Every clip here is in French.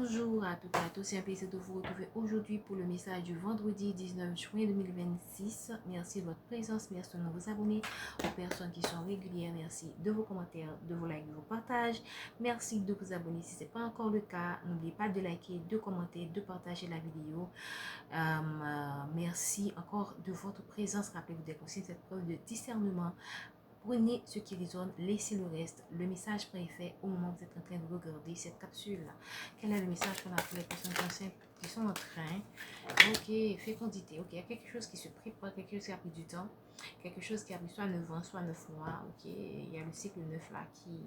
Bonjour à toutes et à tous, c'est un plaisir de vous retrouver aujourd'hui pour le message du vendredi 19 juin 2026. Merci de votre présence, merci de vous abonner, aux personnes qui sont régulières, merci de vos commentaires, de vos likes, de vos partages. Merci de vous abonner si ce n'est pas encore le cas. N'oubliez pas de liker, de commenter, de partager la vidéo. Merci encore de votre présence. Rappelez-vous d'être aussi cette preuve de discernement. Prenez ce qui résonne, laissez le reste. Le message préfet au moment où vous êtes en train de regarder cette capsule. Quel est le message qu'on a pour les personnes qui sont en train? Ok, fécondité. Ok, il y a quelque chose qui se prépare, quelque chose qui a pris du temps, quelque chose qui a pris soit 9 ans, soit 9 mois. Ok, il y a le cycle 9 là qui.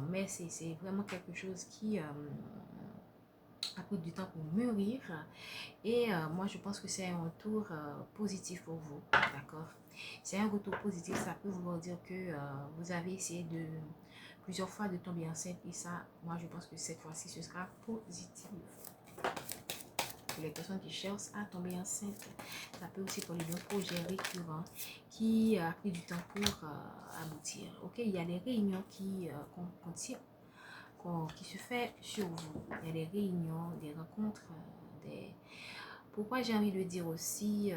Mais c'est vraiment quelque chose qui a pris du temps pour mûrir. Et moi, je pense que c'est un retour positif pour vous. D'accord? C'est un retour positif, ça peut vouloir dire que vous avez essayé de plusieurs fois de tomber enceinte et ça, moi je pense que cette fois-ci ce sera positif. Pour les personnes qui cherchent à tomber enceinte, ça peut aussi parler d'un projet récurrent qui a pris du temps pour aboutir. Ok, il y a des réunions qui se fait sur vous. Il y a des réunions, des rencontres, des... Pourquoi j'ai envie de dire aussi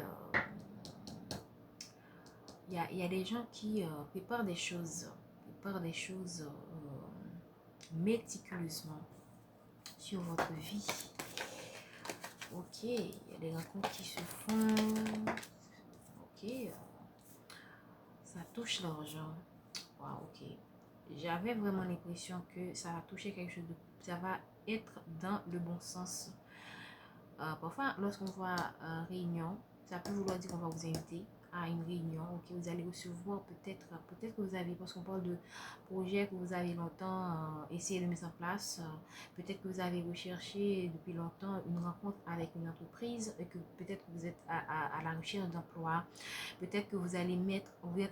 il y a des gens qui préparent des choses méticuleusement sur votre vie. Ok, il y a des rencontres qui se font. Ok, ça touche l'argent. Wow, ok. J'avais vraiment l'impression que ça va toucher quelque chose de... Ça va être dans le bon sens. Parfois, lorsqu'on voit réunion, ça peut vouloir dire qu'on va vous inviter à une réunion, ok, vous allez recevoir peut-être que vous avez, parce qu'on parle de projets que vous avez longtemps essayé de mettre en place, peut-être que vous avez recherché depuis longtemps une rencontre avec une entreprise, et que peut-être que vous êtes à la recherche d'emploi, peut-être que vous êtes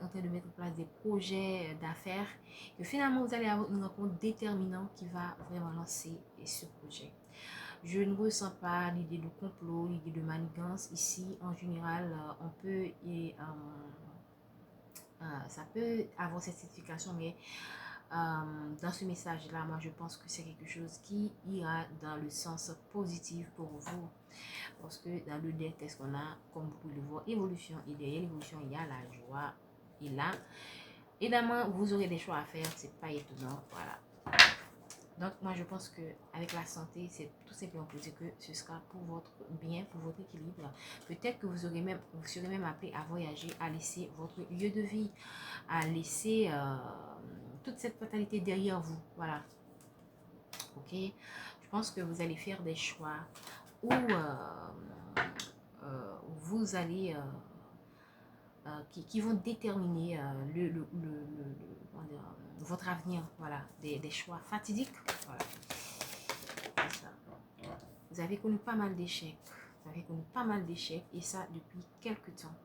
en train de mettre en place des projets d'affaires, que finalement vous allez avoir une rencontre déterminante qui va vraiment lancer ce projet. Je ne ressens pas l'idée de complot, l'idée de manigance. Ici, en général, on peut ça peut avoir cette signification, mais dans ce message-là, moi, je pense que c'est quelque chose qui ira dans le sens positif pour vous. Parce que dans le deck, qu'est-ce qu'on a? Comme vous pouvez le voir, évolution. Et derrière l'évolution, il y a la joie. Et là, évidemment, vous aurez des choix à faire. C'est pas étonnant. Voilà. Donc, moi, je pense qu'avec la santé, c'est tout simplement pour dire que ce sera pour votre bien, pour votre équilibre. Peut-être que vous serez même appelé à voyager, à laisser votre lieu de vie, à laisser toute cette fatalité derrière vous. Voilà. Ok? Je pense que vous allez faire des choix où vous allez... qui vont déterminer votre avenir, voilà, des choix fatidiques. Voilà. Ça. Vous avez connu pas mal d'échecs, et ça depuis quelques temps.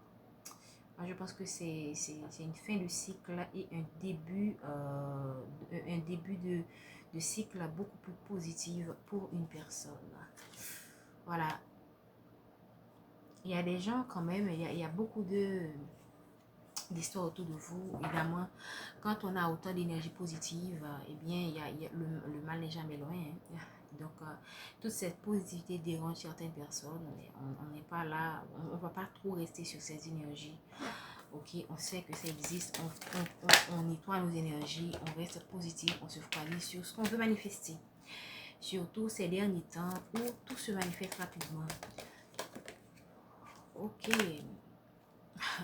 Moi, je pense que c'est une fin de cycle et un début de cycle beaucoup plus positif pour une personne. Voilà. Il y a des gens quand même, il y a beaucoup d'histoires autour de vous. Évidemment, quand on a autant d'énergie positive, eh bien, le mal n'est jamais loin. Hein. Donc, toute cette positivité dérange certaines personnes. Mais on n'est pas là, on ne va pas trop rester sur ces énergies. Ok, on sait que ça existe, on nettoie nos énergies, on reste positif, on se focalise sur ce qu'on veut manifester. Surtout ces derniers temps où tout se manifeste rapidement. Ok.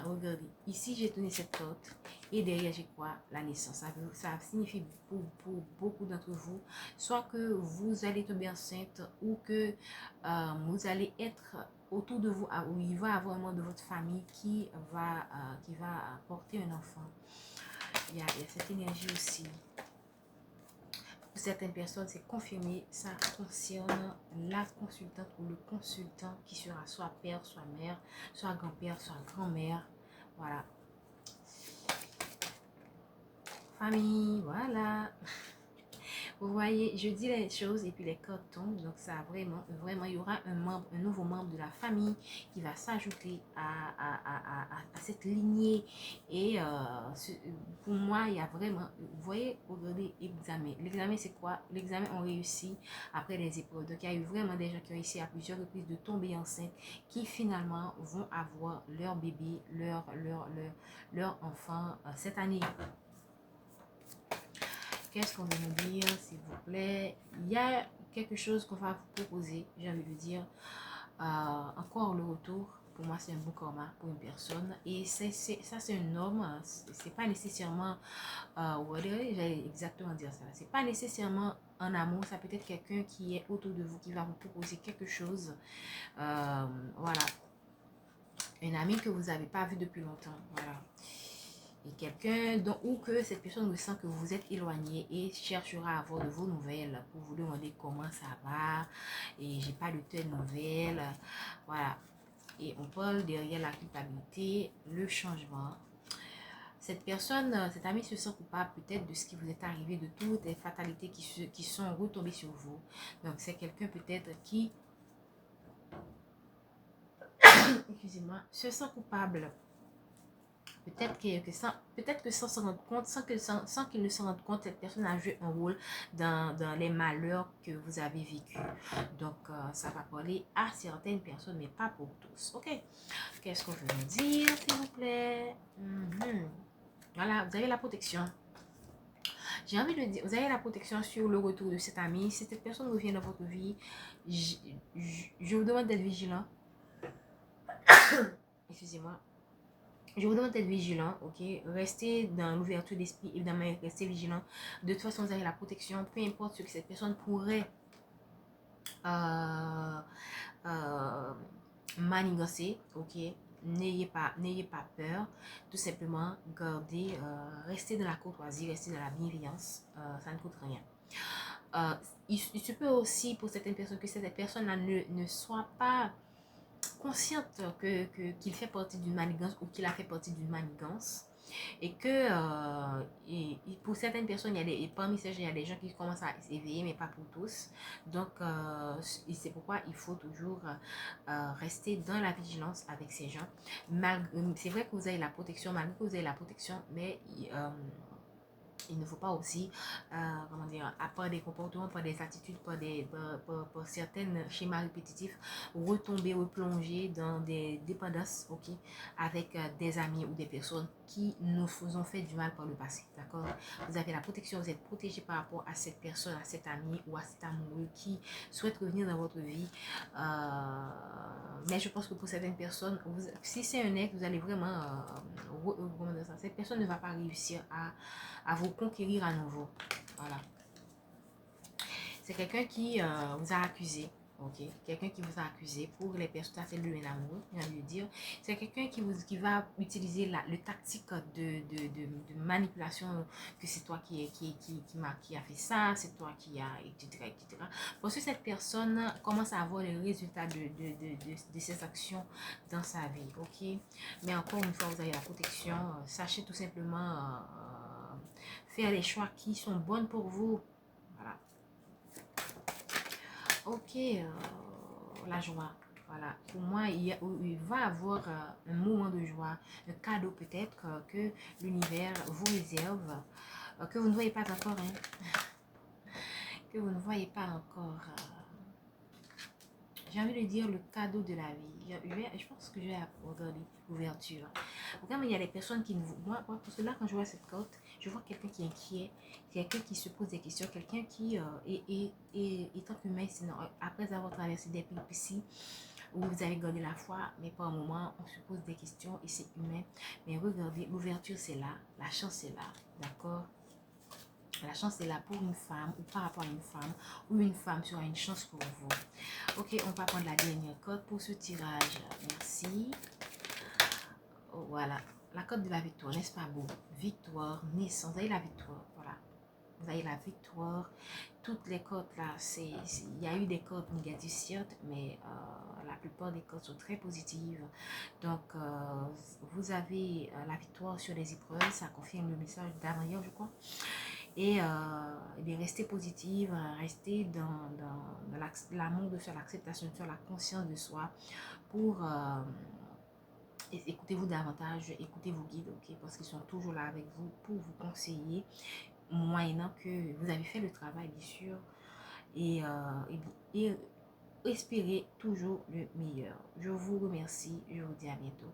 Regardez, ici j'ai donné cette carte et derrière j'ai quoi? La naissance. Ça signifie pour beaucoup d'entre vous, soit que vous allez tomber enceinte ou que vous allez être autour de vous, où il va y avoir un membre de votre famille qui va porter un enfant. Il y a cette énergie aussi. Pour certaines personnes, c'est confirmé, ça concerne la consultante ou le consultant qui sera soit père, soit mère, soit grand-père, soit grand-mère. Voilà. Famille, voilà. Vous voyez, je dis les choses et puis les cartes tombent. Donc, ça vraiment, il y aura un nouveau membre de la famille qui va s'ajouter à cette lignée. Et pour moi, il y a vraiment, vous voyez, regardez, examen. L'examen, c'est quoi? L'examen, on réussit après les épreuves. Donc, il y a eu vraiment des gens qui ont réussi à plusieurs reprises de tomber enceinte, qui finalement vont avoir leur bébé, leur enfant cette année. Qu'est-ce qu'on va nous dire, s'il vous plaît? Il y a quelque chose qu'on va vous proposer, j'ai envie de dire. Encore le retour, pour moi, c'est un bon karma pour une personne. Et ça, c'est un homme. C'est pas nécessairement, j'allais exactement dire ça. C'est pas nécessairement un amour. Ça peut être quelqu'un qui est autour de vous, qui va vous proposer quelque chose. Voilà. Un ami que vous n'avez pas vu depuis longtemps. Voilà. Et quelqu'un ou que cette personne ressent que vous êtes éloigné et cherchera à avoir de vos nouvelles pour vous demander comment ça va et j'ai pas de telles nouvelles. Voilà. Et on parle derrière la culpabilité, le changement. Cette personne, cet ami se sent coupable peut-être de ce qui vous est arrivé, de toutes les fatalités qui sont retombées sur vous. Donc c'est quelqu'un peut-être qui, excusez-moi, se sent coupable. Peut-être que sans s'en rendre compte, sans qu'il ne s'en rende compte, cette personne a joué un rôle dans les malheurs que vous avez vécu. Donc, ça va parler à certaines personnes, mais pas pour tous. Ok? Qu'est-ce qu'on veut nous dire, s'il vous plaît? Voilà, vous avez la protection. J'ai envie de dire, vous avez la protection sur le retour de cet ami. Si cette personne revient dans votre vie, je vous demande d'être vigilant. Excusez-moi. Je vous demande d'être vigilant, ok? Restez dans l'ouverture d'esprit, évidemment, restez vigilant. De toute façon, vous avez la protection, peu importe ce que cette personne pourrait manigancer, ok? N'ayez pas peur, tout simplement, gardez, restez dans la courtoisie, restez dans la bienveillance, ça ne coûte rien. Il se peut aussi pour certaines personnes que cette personne-là ne soit pas consciente qu'il fait partie d'une manigance ou qu'il a fait partie d'une manigance et que pour certaines personnes parmi ces gens il y a des gens qui commencent à s'éveiller mais pas pour tous, donc c'est pourquoi il faut toujours rester dans la vigilance avec ces gens. C'est vrai que vous avez la protection, malgré que vous avez la protection, mais il ne faut pas aussi, comment dire, par des comportements, par des attitudes, par certains schémas répétitifs, retomber, replonger dans des dépendances, ok, avec des amis ou des personnes qui nous ont fait du mal par le passé, d'accord? Vous avez la protection, vous êtes protégé par rapport à cette personne, à cet ami ou à cet amoureux qui souhaite revenir dans votre vie. Mais je pense que pour certaines personnes, si c'est un ex, vous allez vraiment, cette personne ne va pas réussir à vous conquérir à nouveau. Voilà. C'est quelqu'un qui vous a accusé. Ok, quelqu'un qui vous a accusé. Pour les personnes à fait de l'amour, j'ai envie de dire, c'est quelqu'un qui va utiliser le tactique de manipulation, que c'est toi qui a fait ça, c'est toi qui a, etc., etc. Parce que cette personne commence à avoir les résultats de ses actions dans sa vie. Ok, mais encore une fois, vous avez la protection. Sachez tout simplement faire les choix qui sont bons pour vous. Voilà. Ok, la joie. Voilà, pour moi, il va avoir un moment de joie, un cadeau peut-être que l'univers vous réserve, que vous ne voyez pas encore, hein, que vous ne voyez pas encore. J'ai envie de dire le cadeau de la vie. Je pense que je vais regarder l'ouverture. Vraiment, il y a des personnes qui ne... Moi, parce que là, quand je vois cette carte, je vois quelqu'un qui est inquiet, quelqu'un qui se pose des questions, quelqu'un qui étant humain, sinon, après avoir traversé des péripéties où vous avez gardé la foi, mais par un moment, on se pose des questions et c'est humain. Mais regardez, l'ouverture, c'est là, la chance, c'est là, d'accord? La chance est là pour une femme ou par rapport à une femme, ou une femme sera une chance pour vous. Ok, on va prendre la dernière code pour ce tirage. Merci. Oh, voilà, la code de la victoire, n'est-ce pas beau? Victoire, naissance, vous avez la victoire, voilà. Vous avez la victoire. Toutes les codes là, il y a eu des codes négatives certes, mais la plupart des codes sont très positives. Donc, vous avez la victoire sur les épreuves, ça confirme le message d'Adrien, je crois. et bien, restez positive, restez dans l'amour de soi, l'acceptation de soi, la conscience de soi pour écoutez-vous davantage, écoutez vos guides, ok, parce qu'ils sont toujours là avec vous pour vous conseiller, moyennant que vous avez fait le travail, bien sûr, et, et espérez toujours le meilleur. Je vous remercie, je vous dis à bientôt.